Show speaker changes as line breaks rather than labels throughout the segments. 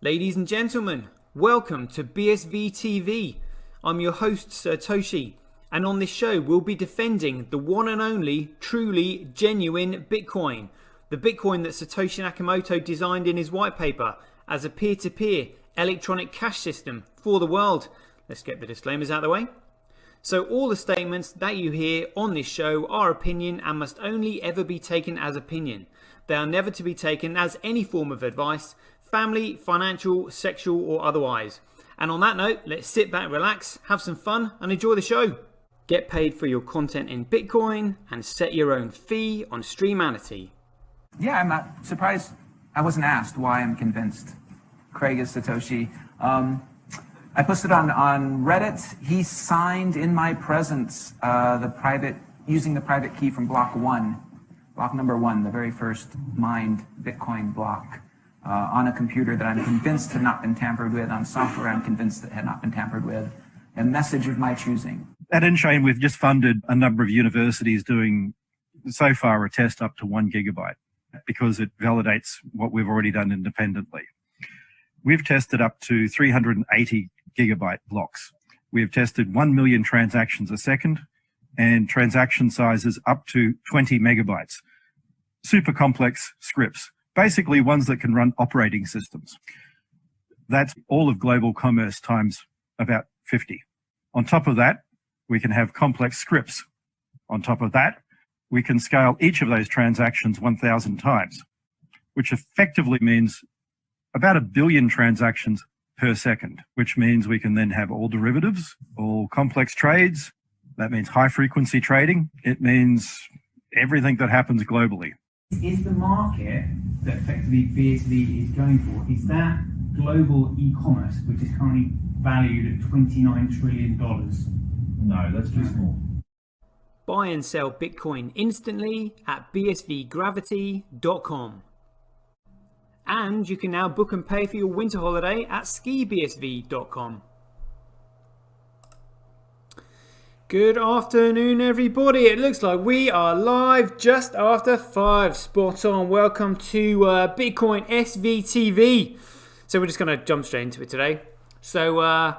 Ladies and gentlemen, welcome to BSV TV. I'm your host Satoshi, and on this show we'll be defending the one and only, truly genuine Bitcoin. The Bitcoin that Satoshi Nakamoto designed in his white paper as a peer-to-peer electronic cash system for the world. Let's get the disclaimers out of the way. So all the statements that you hear on this show are opinion and must only ever be taken as opinion. They are never to be taken as any form of advice, family, financial, sexual or otherwise. And on that note, let's sit back, relax, have some fun and enjoy the show. Get paid for your content in Bitcoin and set your own fee on Streamanity.
Yeah, I'm not surprised I wasn't asked why I'm convinced Craig is Satoshi. I posted on Reddit. He signed in my presence using the private key from block number one, the very first mined Bitcoin block on a computer that I'm convinced had not been tampered with, on software I'm convinced that had not been tampered with, a message of my choosing.
At Enchain, we've just funded a number of universities doing, so far, a test up to 1 gigabyte because it validates what we've already done independently. We've tested up to 380 gigabyte blocks. We have tested 1 million transactions a second and transaction sizes up to 20 megabytes. Super complex scripts, basically ones that can run operating systems. That's all of global commerce times about 50. On top of that, we can have complex scripts. On top of that, we can scale each of those transactions 1,000 times, which effectively means about 1 billion transactions per second, which means we can then have all derivatives, all complex trades. That means high frequency trading. It means everything that happens globally.
Is the market that effectively BSV is going for, is that global e-commerce, which is currently valued at $29 trillion?
No, that's too small.
Buy and sell Bitcoin instantly at bsvgravity.com. And you can now book and pay for your winter holiday at skibsv.com. Good afternoon, everybody. It looks like we are live just after 5. Spot on. Welcome to Bitcoin SVTV. So we're just going to jump straight into it today. So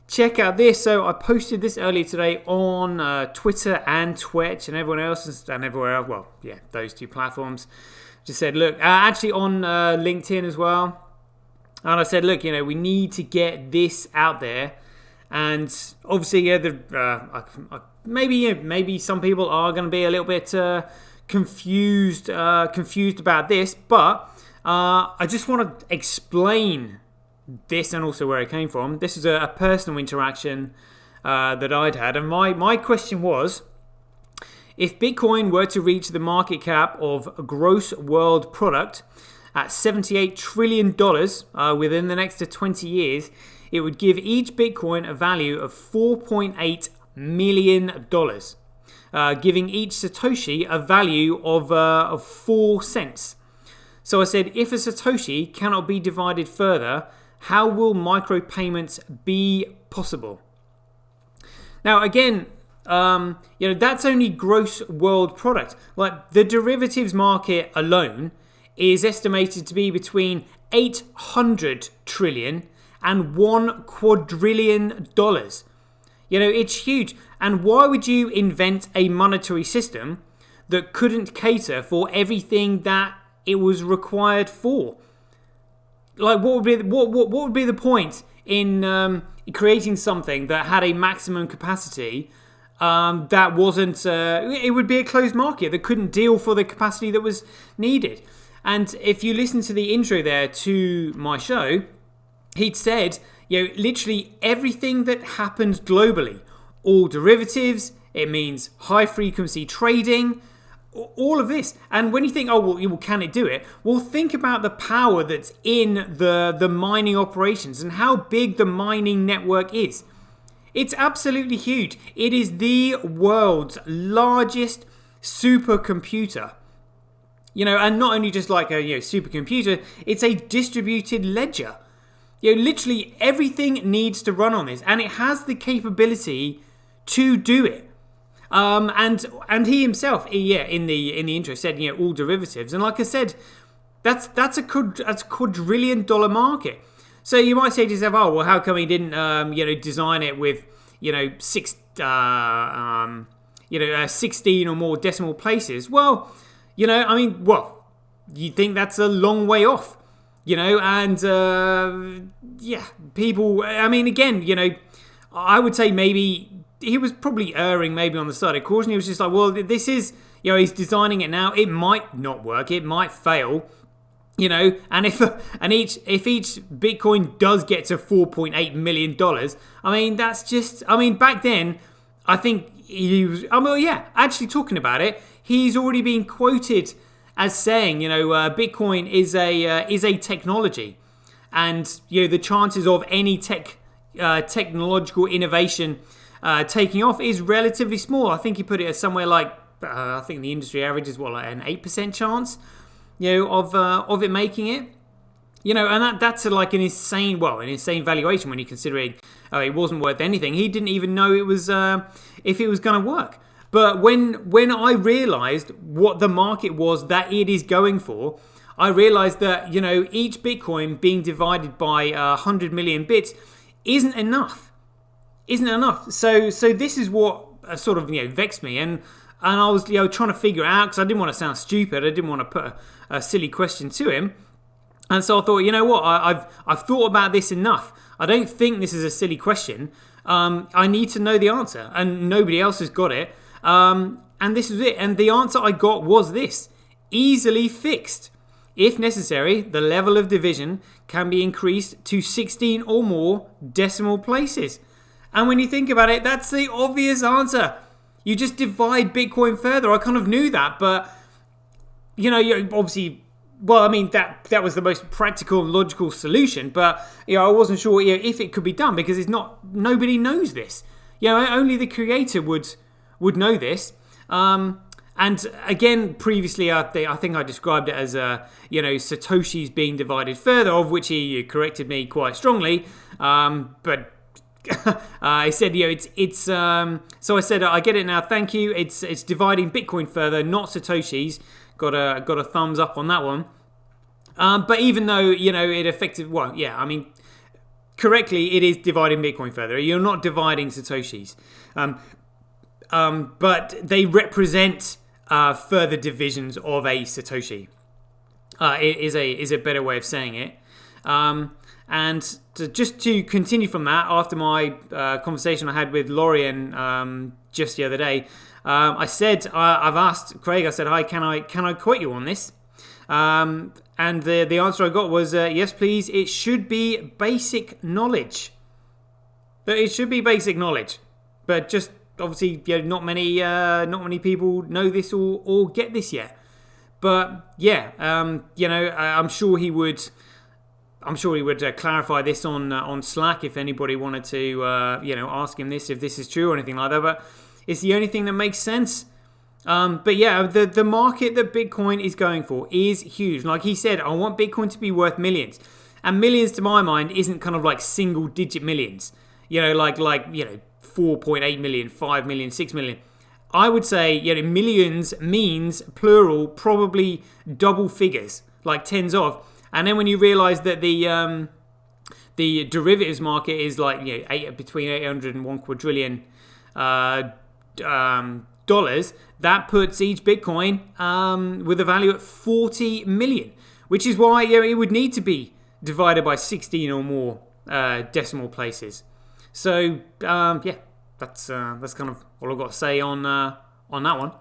check out this. So I posted this earlier today on Twitter and Twitch and everyone else and everywhere else. Well, yeah, those two platforms. Just said, look, actually on LinkedIn as well. And I said, look, we need to get this out there. And obviously, yeah, maybe some people are going to be a little bit confused about this. But I just want to explain this and also where it came from. This is a personal interaction that I'd had. And my question was, if Bitcoin were to reach the market cap of gross world product at $78 trillion within the next 20 years, it would give each Bitcoin a value of $4.8 million, giving each Satoshi a value of 4 cents. So I said, if a Satoshi cannot be divided further, how will micropayments be possible? Now, again, that's only gross world product. Like the derivatives market alone is estimated to be between 800 trillion and $1 quadrillion. It's huge. And why would you invent a monetary system that couldn't cater for everything that it was required for? Like, what would be the point in creating something that had a maximum capacity that wasn't? It would be a closed market that couldn't deal for the capacity that was needed. And if you listen to the intro there to my show, he'd said, literally everything that happens globally, all derivatives, it means high frequency trading, all of this. And when you think, well, can it do it? Well, think about the power that's in the mining operations and how big the mining network is. It's absolutely huge. It is the world's largest supercomputer. And not only just like a supercomputer, it's a distributed ledger. Literally everything needs to run on this, and it has the capability to do it. And he himself, in the intro said, all derivatives, and like I said, that's a quadrillion-dollar market. So you might say to yourself, oh, well, how come he didn't, design it with, 16 or more decimal places? Well, you think that's a long way off, and people, again, I would say maybe he was probably erring maybe on the side of caution. He was just like, well, this is, he's designing it now. It might not work. It might fail. And if each Bitcoin does get to $4.8 million, back then, I think he was, actually talking about it, he's already been quoted as saying, Bitcoin is a technology, and the chances of any technological innovation taking off is relatively small. I think he put it as somewhere like, I think the industry average is like an 8% chance, of it making it, and that's like an insane valuation when you consider it wasn't worth anything. He didn't even know it was if it was going to work. But when I realized what the market was that it is going for, I realized that each Bitcoin being divided by 100 million bits isn't enough. So this is what sort of vexed me, and I was trying to figure it out because I didn't want to sound stupid. I didn't want to put a silly question to him, and so I thought, I've thought about this enough. I don't think this is a silly question. I need to know the answer, and nobody else has got it. And this is it. And the answer I got was this: easily fixed. If necessary, the level of division can be increased to 16 or more decimal places. And when you think about it, that's the obvious answer. You just divide Bitcoin further. I kind of knew that, but you obviously, that was the most practical and logical solution. But I wasn't sure if it could be done, because it's not. Nobody knows this. Only the creator would know this. And again, previously, I think I described it as Satoshis being divided further, of which he corrected me quite strongly. But I said, it's. So I said, I get it now. Thank you. It's dividing Bitcoin further, not Satoshis. Got a thumbs up on that one. But even though it affected, correctly, it is dividing Bitcoin further. You're not dividing Satoshis. But they represent further divisions of a Satoshi. Is a better way of saying it. And just to continue from that, after my conversation I had with Lorian just the other day, I said, I've asked Craig. I said, "Hi, can I quote you on this?" And the answer I got was, "Yes, please. It should be basic knowledge. It should be basic knowledge, but just obviously, not many people know this or get this yet. But yeah, I'm sure he would." I'm sure he would clarify this on Slack if anybody wanted to, ask him this, if this is true or anything like that. But it's the only thing that makes sense. But yeah, the market that Bitcoin is going for is huge. Like he said, I want Bitcoin to be worth millions. And millions, to my mind, isn't kind of like single-digit millions. Like 4.8 million, 5 million, 6 million. I would say, millions means plural, probably double figures, like tens of. And then when you realise that the derivatives market is like between 800 and 1 quadrillion dollars, that puts each Bitcoin with a value at 40 million, which is why it would need to be divided by 16 or more decimal places. So that's kind of all I've got to say on that one.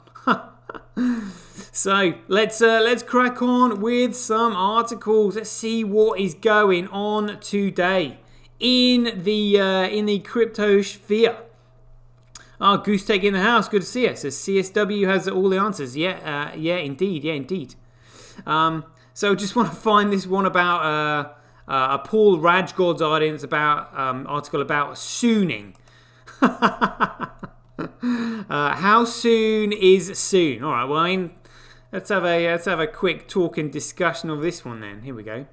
So let's crack on with some articles. Let's see what is going on today in the crypto sphere. Goose Tech in the house. Good to see us. Says CSW has all the answers. Yeah, indeed. So just want to find this one about a Paul Rajgod's audience article about sooning. How soon is soon? All right. Well, let's have a quick talk and discussion of this one then. Here we go.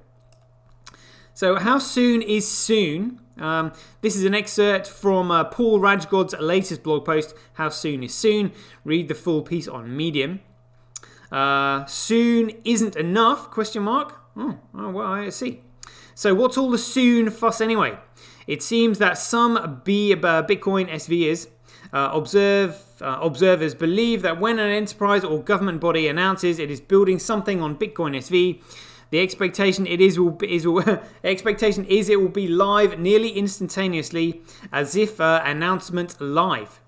So, how soon is soon? This is an excerpt from Paul Rajgod's latest blog post. How soon is soon? Read the full piece on Medium. Soon isn't enough? Question mark. Oh well, I see. So what's all the soon fuss anyway? It seems that some Bitcoin SVers observers believe that when an enterprise or government body announces it is building something on Bitcoin SV, the expectation is it will be live nearly instantaneously, as if announcement live.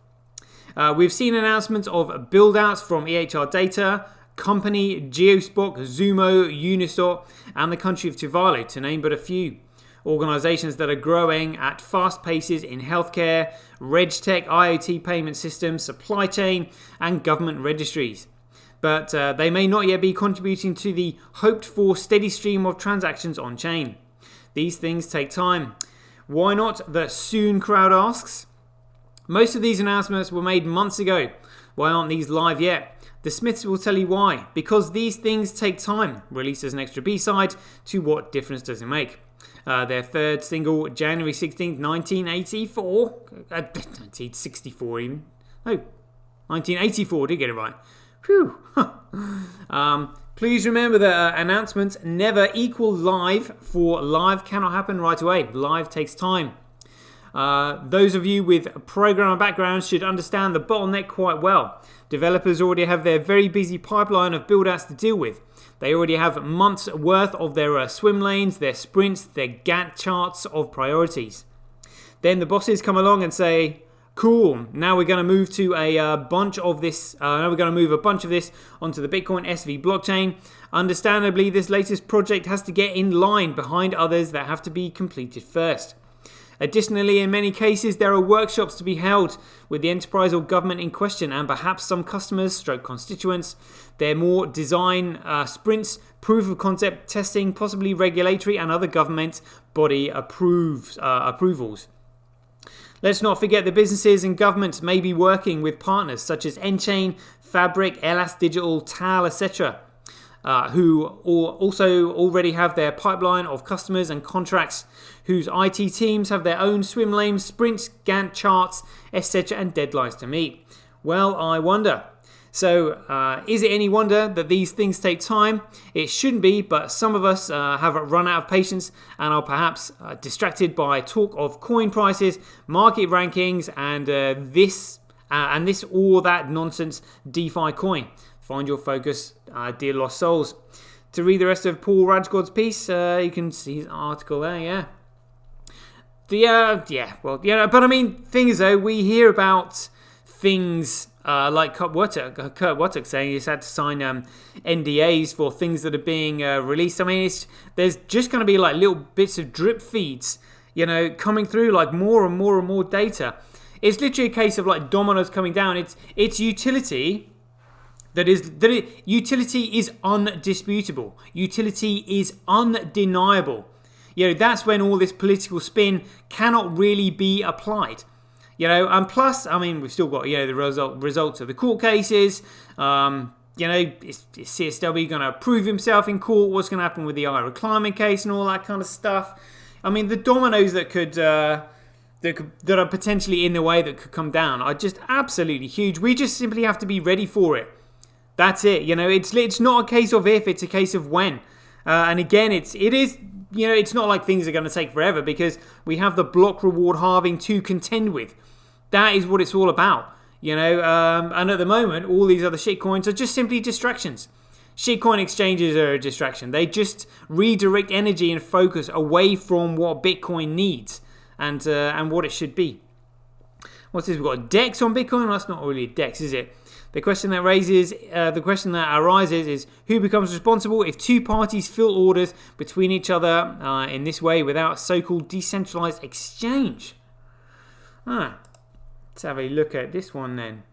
We've seen announcements of build-outs from EHR Data, Company, Geospot, Zumo, Uniswap, and the country of Tuvalu, to name but a few. Organizations that are growing at fast paces in healthcare, RegTech, IoT payment systems, supply chain, and government registries. But they may not yet be contributing to the hoped-for steady stream of transactions on-chain. These things take time. Why not? The soon crowd asks. Most of these announcements were made months ago. Why aren't these live yet? The Smiths will tell you why. Because these things take time. Released as an extra B-side to What Difference Does It Make? Their third single, January 16th, 1984. 1964 even. No, 1984, did get it right. Phew. Please remember that announcements never equal live, for live cannot happen right away. Live takes time. Those of you with programmer backgrounds should understand the bottleneck quite well. Developers already have their very busy pipeline of build-outs to deal with. They already have months worth of their swim lanes, their sprints, their Gantt charts of priorities. Then the bosses come along and say, cool, now we're going to move to a bunch of this. Now we're going to move a bunch of this onto the Bitcoin SV blockchain. Understandably, this latest project has to get in line behind others that have to be completed first. Additionally, in many cases, there are workshops to be held with the enterprise or government in question, and perhaps some customers / constituents. They're more design sprints, proof of concept testing, possibly regulatory and other government body approvals. Let's not forget the businesses and governments may be working with partners such as nChain, Fabric, Elas Digital, Tal, etc., who also already have their pipeline of customers and contracts, whose IT teams have their own swim lanes, sprints, Gantt charts, etc., and deadlines to meet. Well, I wonder. So, is it any wonder that these things take time? It shouldn't be, but some of us have run out of patience and are perhaps distracted by talk of coin prices, market rankings, and this or that nonsense DeFi coin. Find your focus, dear lost souls. To read the rest of Paul Rajgod's piece, you can see his article there, yeah. But I mean, thing is though, we hear about things like Kurt Wottock saying he's had to sign NDAs for things that are being released. I mean, there's just going to be like little bits of drip feeds, coming through, like more and more and more data. It's literally a case of like dominoes coming down. It's utility. Utility is undisputable. Utility is undeniable. That's when all this political spin cannot really be applied. And plus, I mean, we've still got, the results of the court cases. Is CSW going to prove himself in court? What's going to happen with the IRA climate case and all that kind of stuff? I mean, the dominoes that are potentially in the way that could come down are just absolutely huge. We just simply have to be ready for it. That's it. It's not a case of if, it's a case of when. And again, it is. It's not like things are going to take forever because we have the block reward halving to contend with. That is what it's all about. And at the moment, all these other shitcoins are just simply distractions. Shitcoin exchanges are a distraction. They just redirect energy and focus away from what Bitcoin needs and what it should be. What's this? We've got a DEX on Bitcoin. Well, that's not really a DEX, is it? The question that arises is who becomes responsible if two parties fill orders between each other in this way without so-called decentralized exchange. Let's have a look at this one then.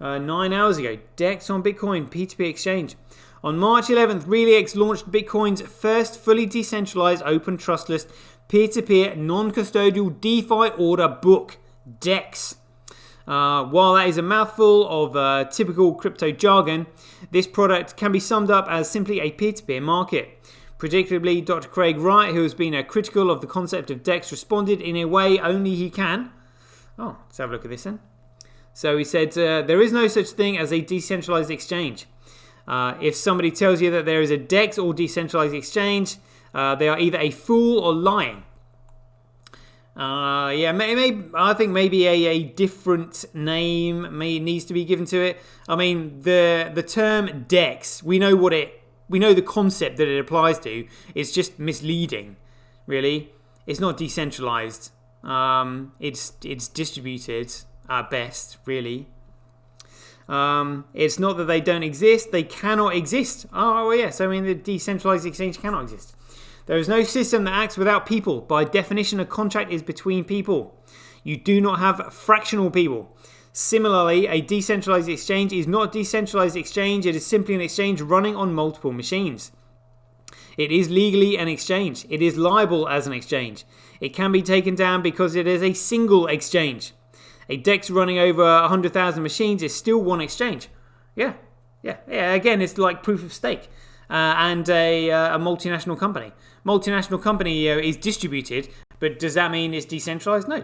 9 hours ago, DEX on Bitcoin, P2P exchange. On March 11th, ReallyX launched Bitcoin's first fully decentralized open trustless peer-to-peer non-custodial DeFi order book, DEX. While that is a mouthful of typical crypto jargon, this product can be summed up as simply a peer-to-peer market. Predictably, Dr. Craig Wright, who has been critical of the concept of DEX, responded in a way only he can. Oh, let's have a look at this then. So he said, there is no such thing as a decentralized exchange. If somebody tells you that there is a DEX or decentralized exchange, They are either a fool or lying. I think maybe a different name needs to be given to it. I mean, the term DEX, we know the concept that it applies to. It's just misleading, really. It's not decentralized. It's distributed at best, really. It's not that they don't exist; they cannot exist. Oh yes, I mean the decentralized exchange cannot exist. There is no system that acts without people. By definition, a contract is between people. You do not have fractional people. Similarly, a decentralized exchange is not a decentralized exchange. It is simply an exchange running on multiple machines. It is legally an exchange. It is liable as an exchange. It can be taken down because it is a single exchange. A DEX running over 100,000 machines is still one exchange. Yeah. Again, it's like proof of stake. And a multinational company. Multinational company is distributed, but does that mean it's decentralized? No,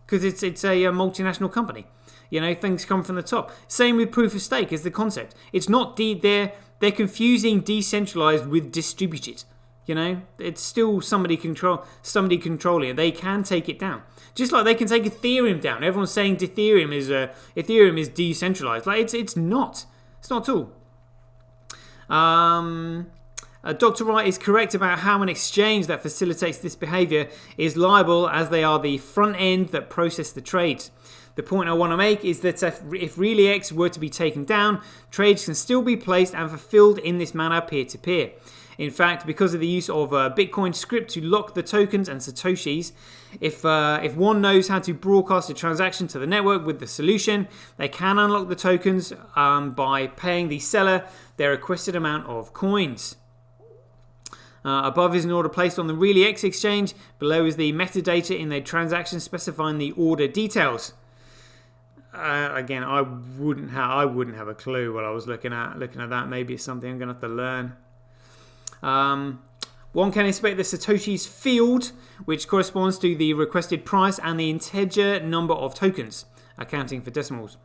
because it's a multinational company. Things come from the top. Same with proof of stake as the concept. It's not they're confusing decentralized with distributed. It's still somebody controlling it. They can take it down, just like they can take Ethereum down. Everyone's saying Ethereum is decentralized. Like it's not. It's not at all. Dr. Wright is correct about how an exchange that facilitates this behavior is liable, as they are the front end that process the trades. The point I want to make is that if ReallyX were to be taken down, trades can still be placed and fulfilled in this manner peer-to-peer. In fact, because of the use of Bitcoin script to lock the tokens and satoshis, if one knows how to broadcast a transaction to the network with the solution, they can unlock the tokens by paying the seller their requested amount of coins. Above is an order placed on the ReallyX exchange. Below is the metadata in the transaction specifying the order details. Again, I wouldn't have a clue what I was looking at that. Maybe it's something I'm going to have to learn. One can expect the Satoshi's field, which corresponds to the requested price, and the integer number of tokens, accounting for decimals.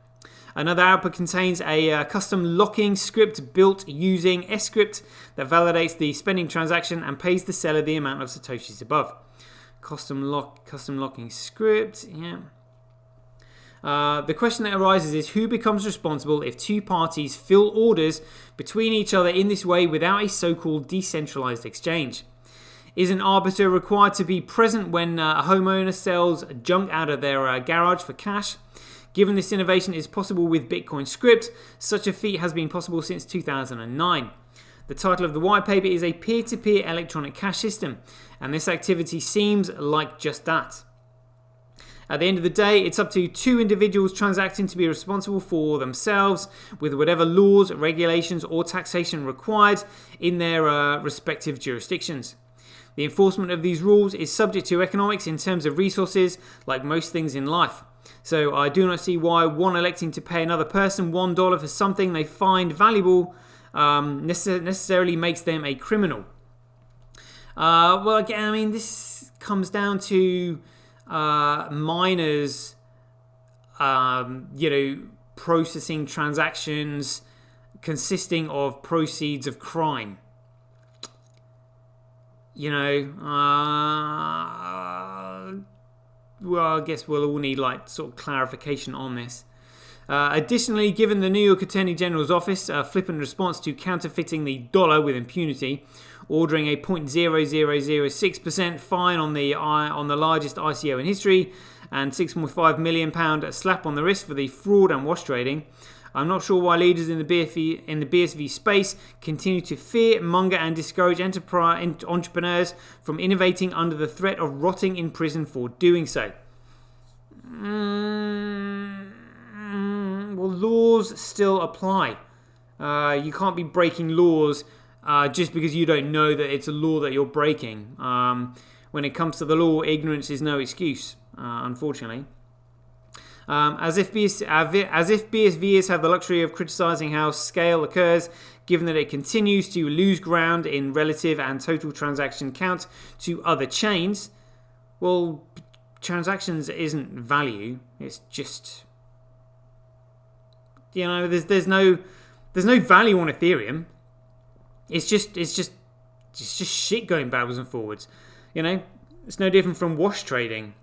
Another output contains a custom locking script built using script that validates the spending transaction and pays the seller the amount of Satoshis above. Custom locking script, yeah. The question that arises is who becomes responsible if two parties fill orders between each other in this way without a so-called decentralized exchange? Is an arbiter required to be present when a homeowner sells junk out of their garage for cash? Given this innovation is possible with Bitcoin script, such a feat has been possible since 2009. The title of the white paper is a peer-to-peer electronic cash system, and this activity seems like just that. At the end of the day, it's up to two individuals transacting to be responsible for themselves with whatever laws, regulations, or taxation required in their respective jurisdictions. The enforcement of these rules is subject to economics in terms of resources, like most things in life. So I do not see why one electing to pay another person $1 for something they find valuable necessarily makes them a criminal. Well, again, I mean, this comes down to miners, processing transactions consisting of proceeds of crime. Well, I guess we'll all need sort of clarification on this. Additionally, given the New York Attorney General's office flippant response to counterfeiting the dollar with impunity, ordering a 0.0006% fine on the largest ICO in history, and £6.5 million slap on the wrist for the fraud and wash trading, I'm not sure why leaders in the BSV space continue to fear, monger, and discourage entrepreneurs from innovating under the threat of rotting in prison for doing so. Well, laws still apply. You can't be breaking laws just because you don't know that it's a law that you're breaking. When it comes to the law, ignorance is no excuse, unfortunately. As if BSVers have the luxury of criticising how scale occurs, given that it continues to lose ground in relative and total transaction count to other chains. Well, transactions isn't value. It's just, there's no value on Ethereum. It's just it's just shit going backwards and forwards. You know, it's no different from wash trading.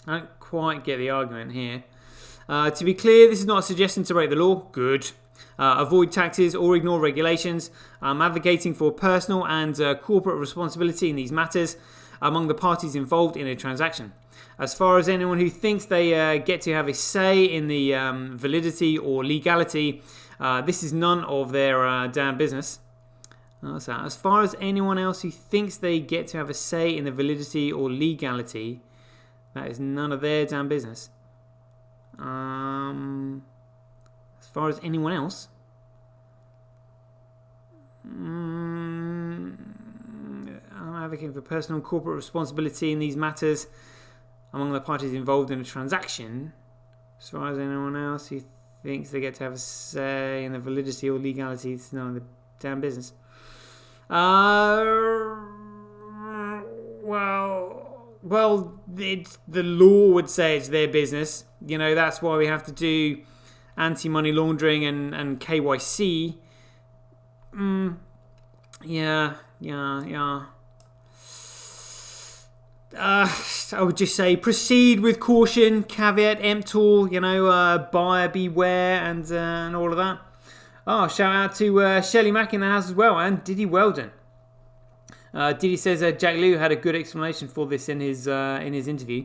I don't quite get the argument here. To be clear, this is not a suggestion to break the law. Good. Avoid taxes or ignore regulations. I'm advocating for personal and corporate responsibility in these matters among the parties involved in a transaction. As far as anyone who thinks they get to have a say in the validity or legality, this is none of their damn business. What's that? As far as anyone else who thinks they get to have a say in the validity or legality, that is none of their damn business. As far as anyone else, I'm advocating for personal and corporate responsibility in these matters among the parties involved in a transaction. As far as anyone else who thinks they get to have a say in the validity or legality, it's none of the damn business. Well, the law would say it's their business. You know, that's why we have to do anti-money laundering and KYC. Yeah. I would just say proceed with caution, caveat emptor, buyer beware, and all of that. Oh, shout out to Shelley Mack in the house as well, and Diddy Weldon. Diddy says Jack Lew had a good explanation for this in his interview.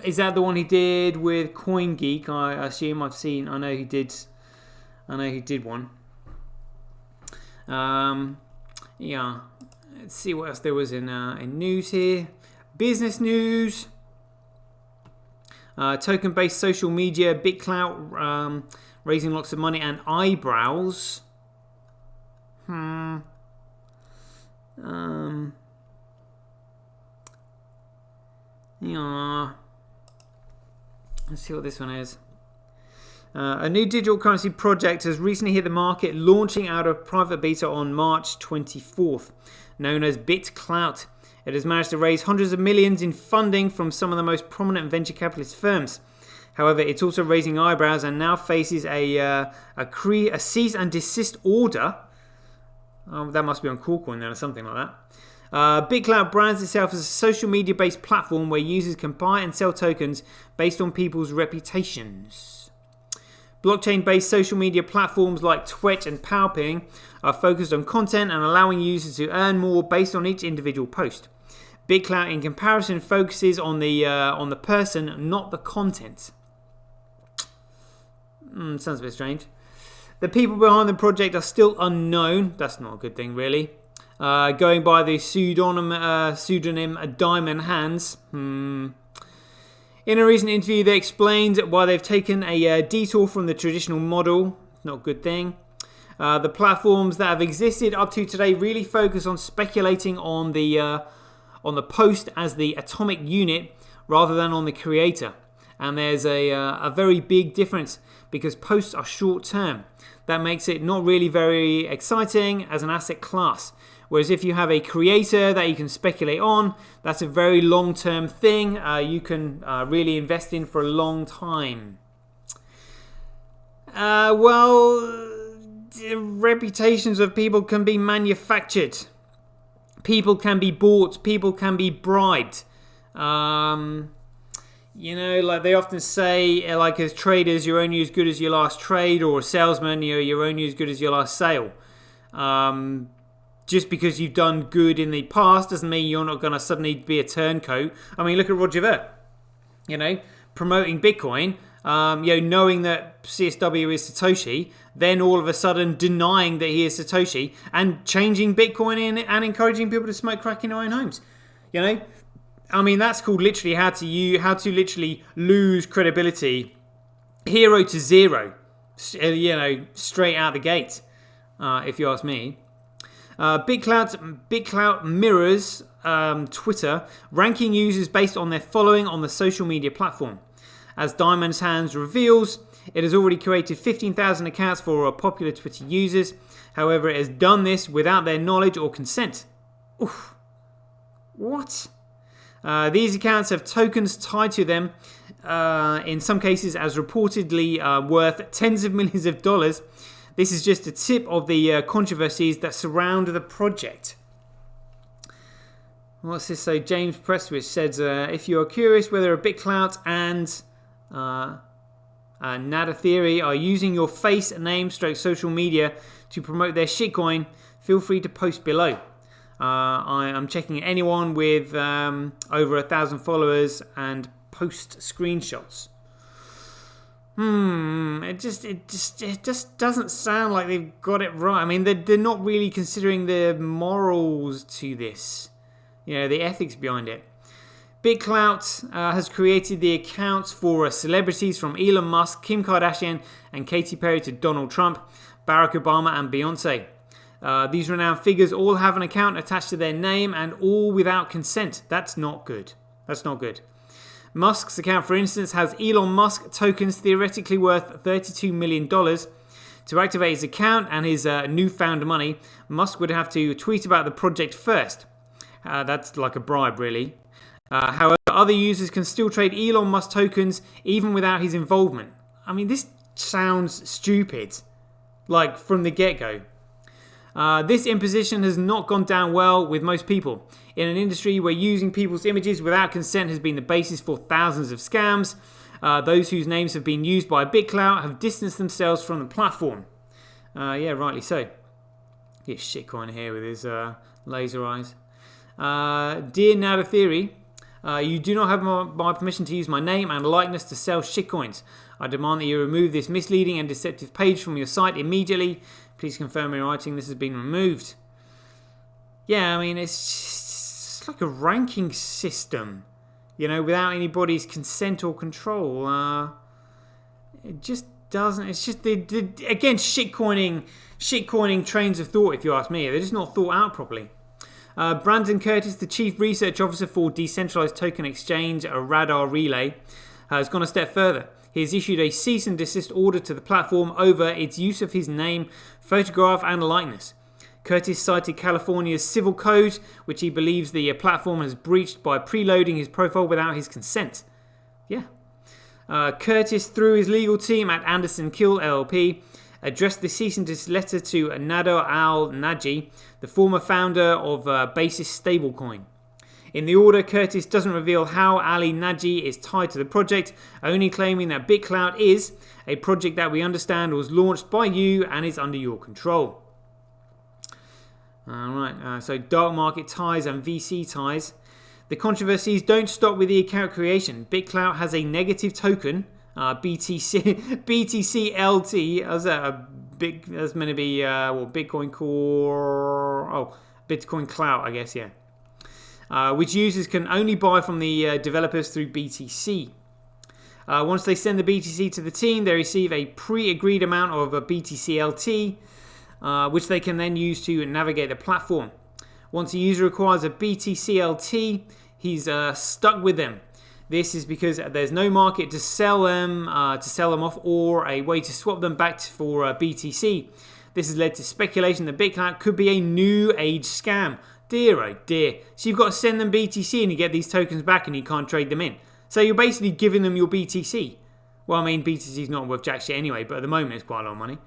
Is that the one he did with CoinGeek? I assume I know he did one. Yeah. Let's see what else there was in news here. Business news. Token-based social media, BitClout, raising lots of money and eyebrows. Yeah. Let's see what this one is. A new digital currency project has recently hit the market, launching out of private beta on March 24th, known as BitClout. It has managed to raise hundreds of millions in funding from some of the most prominent venture capitalist firms. However, it's also raising eyebrows and now faces a cease and desist order. That must be on Coolcoin then or something like that. BitClout brands itself as a social media-based platform where users can buy and sell tokens based on people's reputations. Blockchain-based social media platforms like Twitch and Powping are focused on content and allowing users to earn more based on each individual post. BitClout, in comparison, focuses on the person, not the content. Sounds a bit strange. The people behind the project are still unknown. That's not a good thing, really. Going by the pseudonym Diamond Hands. In a recent interview, they explained why they've taken a detour from the traditional model. Not a good thing. The platforms that have existed up to today really focus on speculating on the post as the atomic unit rather than on the creator. And there's a very big difference because posts are short term. That makes it not really very exciting as an asset class. Whereas if you have a creator that you can speculate on, that's a very long-term thing you can really invest in for a long time. Reputations of people can be manufactured. People can be bought. People can be bribed. Like they often say, like as traders, you're only as good as your last trade, or a salesman, you're only as good as your last sale. Just because you've done good in the past doesn't mean you're not going to suddenly be a turncoat. I mean, look at Roger Ver, promoting Bitcoin, knowing that CSW is Satoshi, then all of a sudden denying that he is Satoshi and changing Bitcoin in and encouraging people to smoke crack in their own homes. I mean, that's called literally how to literally lose credibility, 0 to 0, straight out the gate, if you ask me. BitClout mirrors Twitter, ranking users based on their following on the social media platform. As Diamond's Hands reveals, it has already created 15,000 accounts for popular Twitter users. However, it has done this without their knowledge or consent. Oof. What? These accounts have tokens tied to them, in some cases as reportedly worth tens of millions of dollars. This is just a tip of the controversies that surround the project. What's this? So James Prestwich said, if you are curious whether a BitClout and Nada Theory are using your face, name, social media to promote their shitcoin, feel free to post below. I am checking anyone with over 1,000 followers and post screenshots. It just doesn't sound like they've got it right. I mean, they're not really considering the morals to this, the ethics behind it. BitClout has created the accounts for celebrities from Elon Musk, Kim Kardashian, and Katy Perry to Donald Trump, Barack Obama, and Beyonce. These renowned figures all have an account attached to their name, and all without consent. That's not good. Musk's account, for instance, has Elon Musk tokens theoretically worth $32 million. To activate his account and his newfound money, Musk would have to tweet about the project first. That's like a bribe, really. However, other users can still trade Elon Musk tokens even without his involvement. I mean, this sounds stupid, like from the get-go. This imposition has not gone down well with most people. In an industry where using people's images without consent has been the basis for thousands of scams, those whose names have been used by BitClout have distanced themselves from the platform. Yeah, rightly so. Get shitcoin here with his laser eyes. Dear Nada Theory, you do not have my permission to use my name and likeness to sell shitcoins. I demand that you remove this misleading and deceptive page from your site immediately. Please confirm in writing this has been removed. Yeah, I mean, it's like a ranking system, without anybody's consent or control. It just doesn't. It's just again shitcoining trains of thought. If you ask me, they're just not thought out properly. Brandon Curtis, the Chief Research Officer for Decentralized Token Exchange, Radar Relay, has gone a step further. He has issued a cease and desist order to the platform over its use of his name, photograph, and likeness. Curtis cited California's civil code, which he believes the platform has breached by preloading his profile without his consent. Yeah. Curtis, through his legal team at Anderson Kill LLP, addressed the cease and desist letter to Nader al-Naji, the former founder of Basis stablecoin. In the order, Curtis doesn't reveal how Ali Naji is tied to the project, only claiming that BitClout is a project that we understand was launched by you and is under your control. Alright, so dark market ties and VC ties. The controversies don't stop with the account creation. BitClout has a negative token, BTCLT. That's meant to be Bitcoin Core. Bitcoin Clout, I guess, yeah. Which users can only buy from the developers through BTC. Once they send the BTC to the team, they receive a pre-agreed amount of a BTCLT, which they can then use to navigate the platform. Once a user acquires a BTCLT, he's stuck with them. This is because there's no market to sell them off, or a way to swap them back for BTC. This has led to speculation that BitClout could be a new age scam. Dear oh dear. So you've got to send them BTC and you get these tokens back and you can't trade them in. So you're basically giving them your BTC. Well, I mean, BTC is not worth jack shit anyway, but at the moment it's quite a lot of money.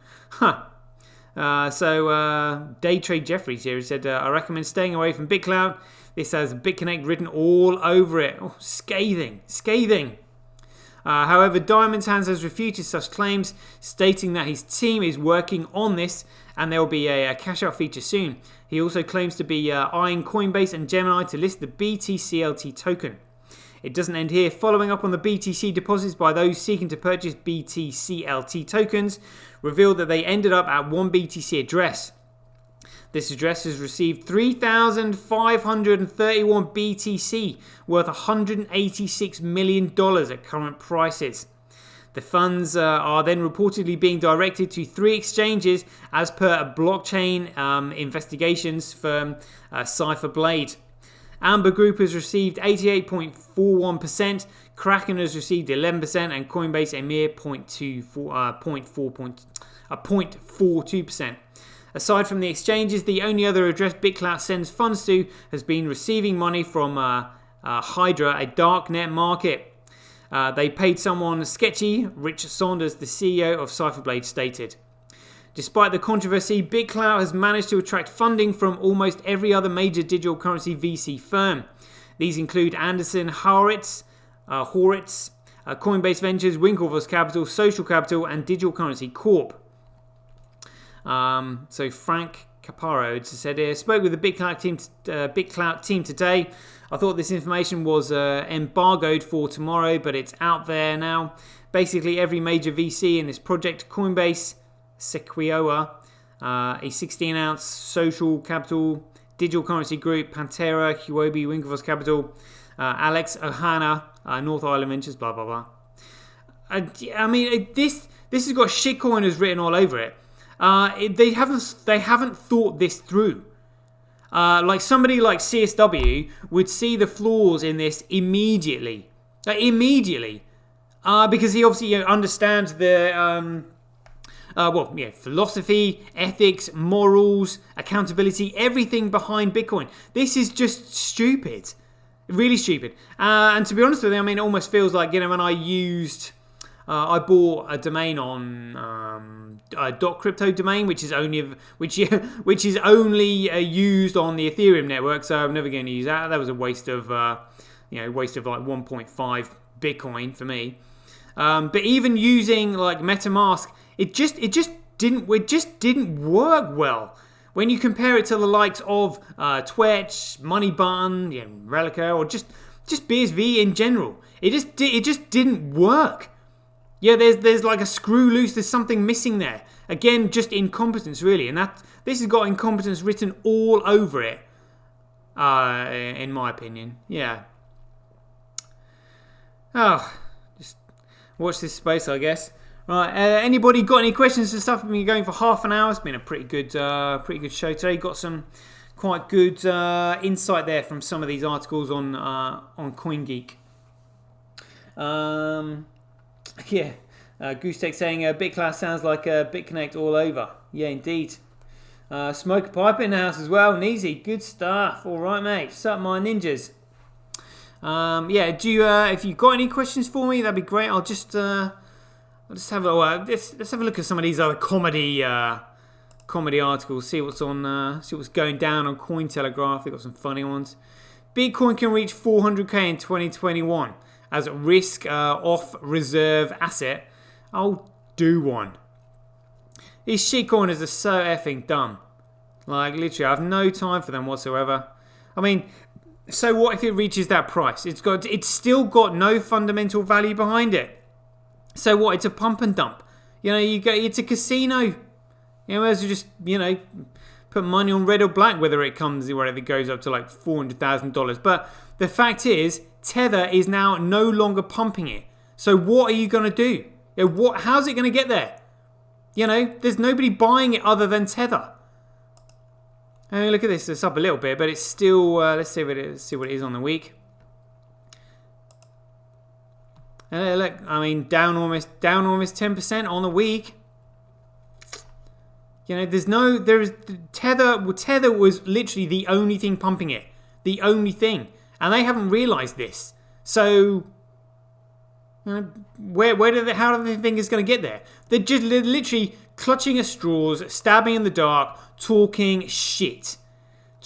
Day Trade Jeffries here said, I recommend staying away from BitClout. This has BitConnect written all over it. Oh, scathing. However, Diamond's Hands has refuted such claims, stating that his team is working on this and there will be a cash-out feature soon. He also claims to be eyeing Coinbase and Gemini to list the BTCLT token. It doesn't end here. Following up on the BTC deposits by those seeking to purchase BTCLT tokens, revealed that they ended up at one BTC address. This address has received 3,531 BTC, worth $186 million at current prices. The funds are then reportedly being directed to 3 exchanges as per a blockchain investigations firm, Cypherblade. Amber Group has received 88.41%, Kraken has received 11%, and Coinbase a mere 0.42%. Aside from the exchanges, the only other address BitClout sends funds to has been receiving money from Hydra, a darknet market. They paid someone sketchy, Rich Saunders, the CEO of Cypherblade, stated. Despite the controversy, BitClout has managed to attract funding from almost every other major digital currency VC firm. These include Anderson Horowitz, Coinbase Ventures, Winklevoss Capital, Social Capital, and Digital Currency Corp. So Frank Caparo said here, spoke with the BitClout team today. I thought this information was embargoed for tomorrow, but it's out there now. Basically, every major VC in this project, Coinbase, Sequoia, a 16-ounce Social Capital, Digital Currency Group, Pantera, Huobi, Winklevoss Capital, Alex Ohana, North Island Ventures, blah, blah, blah. I mean, this has got shitcoiners written all over it. They haven't thought this through. Like somebody like CSW would see the flaws in this immediately. Because he obviously understands the philosophy, ethics, morals, accountability, everything behind Bitcoin. This is just stupid. Really stupid. And to be honest with you, I mean, it almost feels like, when I bought a domain on a .crypto domain, which is only used on the Ethereum network. So I'm never going to use that. That was a waste of like 1.5 Bitcoin for me. But even using like MetaMask, it just didn't work well. When you compare it to the likes of Twitch, Moneybutton, Relica, or just BSV in general, it just didn't work. Yeah, there's like a screw loose. There's something missing there. Again, just incompetence, really, and this has got incompetence written all over it. In my opinion, yeah. Oh, just watch this space, I guess. Right. Anybody got any questions and stuff? We've been going for half an hour. It's been a pretty good show today. Got some quite good insight there from some of these articles on CoinGeek. Yeah, Goose saying BitClout sounds like BitConnect all over. Yeah, indeed. Smoke a pipe in the house as well. Neezy, good stuff. All right, mate. Sup, my ninjas. Yeah, do you if you got any questions for me, that'd be great. I'll just have a let's have a look at some of these other comedy articles. See what's going down on Cointelegraph. They've got some funny ones. Bitcoin can reach 400k in 2021 as a risk off reserve asset. I'll do one. These shitcoiners are so effing dumb. Like, literally, I have no time for them whatsoever. I mean, so what if it reaches that price? It's still got no fundamental value behind it. So what? It's a pump and dump. It's a casino. As you just, put money on red or black, whether it goes up to like $400,000. But the fact is, Tether is now no longer pumping it. So what are you going to do? How's it going to get there? There's nobody buying it other than Tether. Look at this. It's up a little bit, but it's still. Let's see what it is on the week. Look, I mean, down almost 10% on the week. Tether was literally the only thing pumping it, the only thing, and they haven't realised this. So, how do they think it's going to get there? They're just literally clutching at straws, stabbing in the dark, talking shit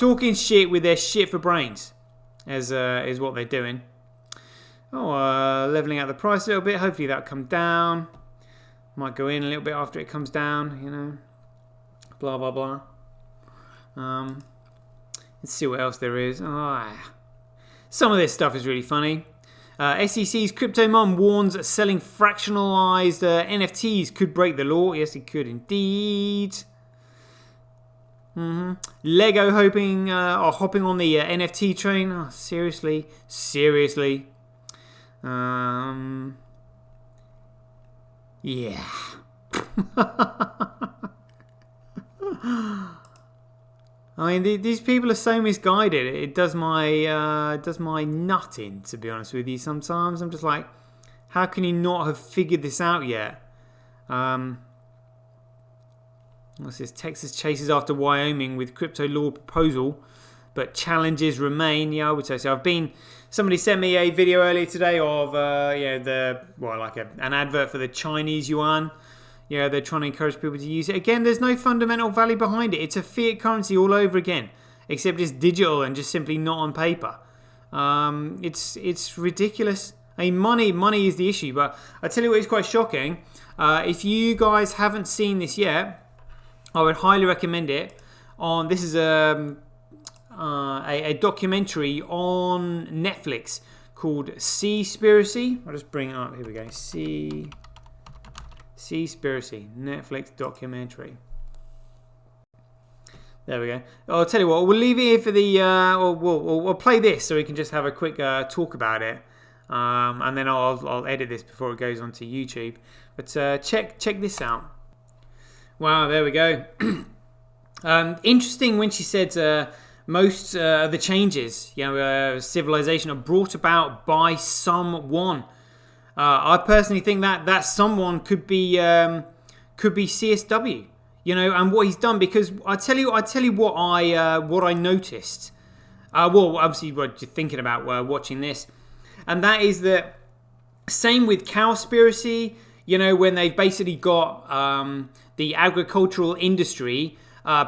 with their shit for brains, is what they're doing. Leveling out the price a little bit. Hopefully that'll come down. Might go in a little bit after it comes down. Blah blah blah. Let's see what else there is. Some of this stuff is really funny. SEC's Crypto Mom warns selling fractionalized NFTs could break the law. Yes, it could indeed. Lego hopping on the NFT train. Oh, seriously. Yeah. I mean, these people are so misguided. It does my nut in, to be honest with you. Sometimes I'm just like, how can you not have figured this out yet? What's this? Texas chases after Wyoming with crypto law proposal, but challenges remain. Yeah, I would say so. Somebody sent me a video earlier today of an advert for the Chinese yuan. Yeah, they're trying to encourage people to use it. Again, there's no fundamental value behind it. It's a fiat currency all over again, except it's digital and just simply not on paper. It's ridiculous. I mean, money is the issue. But I tell you what is quite shocking. If you guys haven't seen this yet, I would highly recommend it. This is a documentary on Netflix called Seaspiracy. I'll just bring it up. Here we go. Seaspiracy, Netflix documentary. There we go. I'll tell you what, we'll leave it here for the, we'll play this so we can just have a quick talk about it. And then I'll edit this before it goes onto YouTube. But check this out. Wow, there we go. Interesting when she said most of the changes, civilization are brought about by someone. I personally think that someone could be CSW, and what he's done. Because I tell you what I noticed. Well, obviously, what you're thinking about watching this, and that is that same with Cowspiracy. When they've basically got the agricultural industry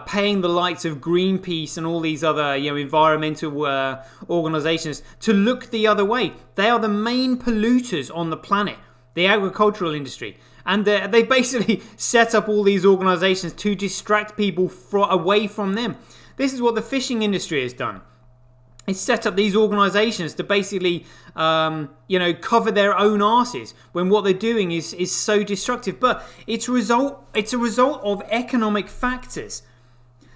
paying the likes of Greenpeace and all these other environmental organizations to look the other way. They are the main polluters on the planet, the agricultural industry. And they basically set up all these organizations to distract people away from them. This is what the fishing industry has done. It's set up these organizations to basically, cover their own asses when what they're doing is so destructive. But it's a result of economic factors.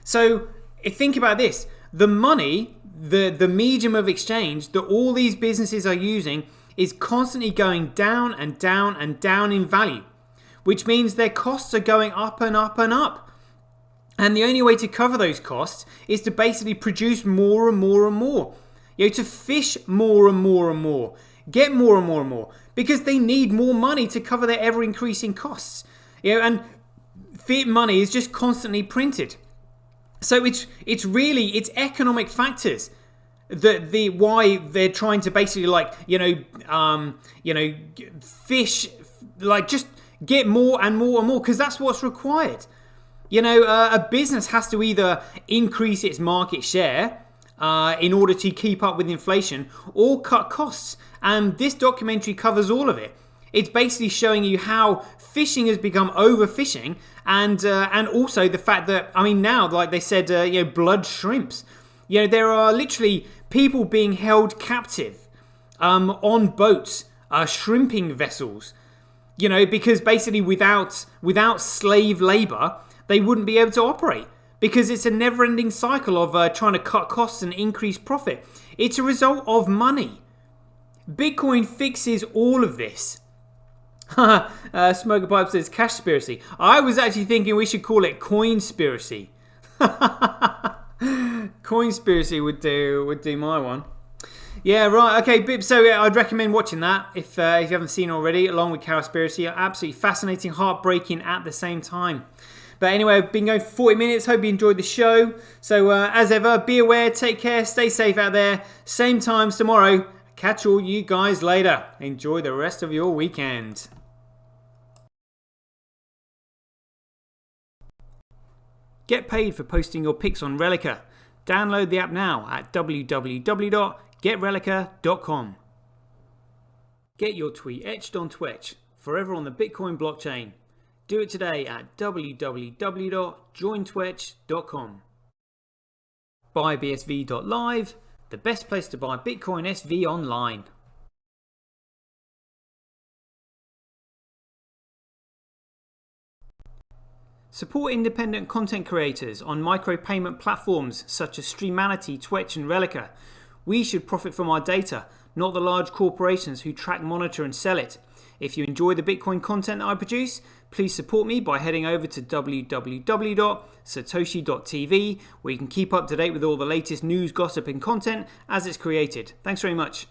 So think about this: the money, the medium of exchange that all these businesses are using is constantly going down and down and down in value, which means their costs are going up and up and up. And the only way to cover those costs is to basically produce more and more and more. To fish more and more and more. Get more and more and more. Because they need more money to cover their ever-increasing costs. And fiat money is just constantly printed. So it's economic factors that why they're trying to basically fish, just get more and more and more, because that's what's required. A business has to either increase its market share in order to keep up with inflation or cut costs. And this documentary covers all of it. It's basically showing you how fishing has become overfishing, and also the fact that, now, like they said, blood shrimps. There are literally people being held captive on boats, shrimping vessels. Because basically without slave labor, they wouldn't be able to operate, because it's a never-ending cycle of trying to cut costs and increase profit. It's a result of money. Bitcoin fixes all of this. Smoker Pipe says Cashspiracy. I was actually thinking we should call it Coinspiracy. Coinspiracy would do my one. Yeah, right. Okay, so I'd recommend watching that if you haven't seen already, along with Cowspiracy. Absolutely fascinating, heartbreaking at the same time. But anyway, I've been going for 40 minutes. Hope you enjoyed the show. So as ever, be aware, take care, stay safe out there. Same times tomorrow. Catch all you guys later. Enjoy the rest of your weekend. Get paid for posting your pics on Relica. Download the app now at www.getrelica.com. Get your tweet etched on Twitch, forever on the Bitcoin blockchain. Do it today at www.jointwitch.com. BuyBSV.live, the best place to buy Bitcoin SV online. Support independent content creators on micropayment platforms such as Streamanity, Twitch and Relica. We should profit from our data, not the large corporations who track, monitor and sell it. If you enjoy the Bitcoin content that I produce, please support me by heading over to www.satoshi.tv, where you can keep up to date with all the latest news, gossip and content as it's created. Thanks very much.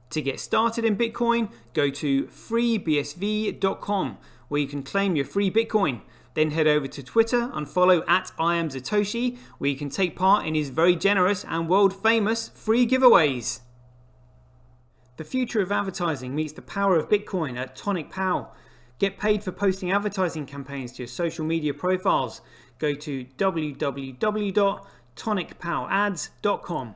To get started in Bitcoin, go to freebsv.com, where you can claim your free Bitcoin. Then head over to Twitter and follow @IamSatoshi, where you can take part in his very generous and world famous free giveaways. The future of advertising meets the power of Bitcoin at Tonic Pow. Get paid for posting advertising campaigns to your social media profiles. Go to www.tonicpalads.com.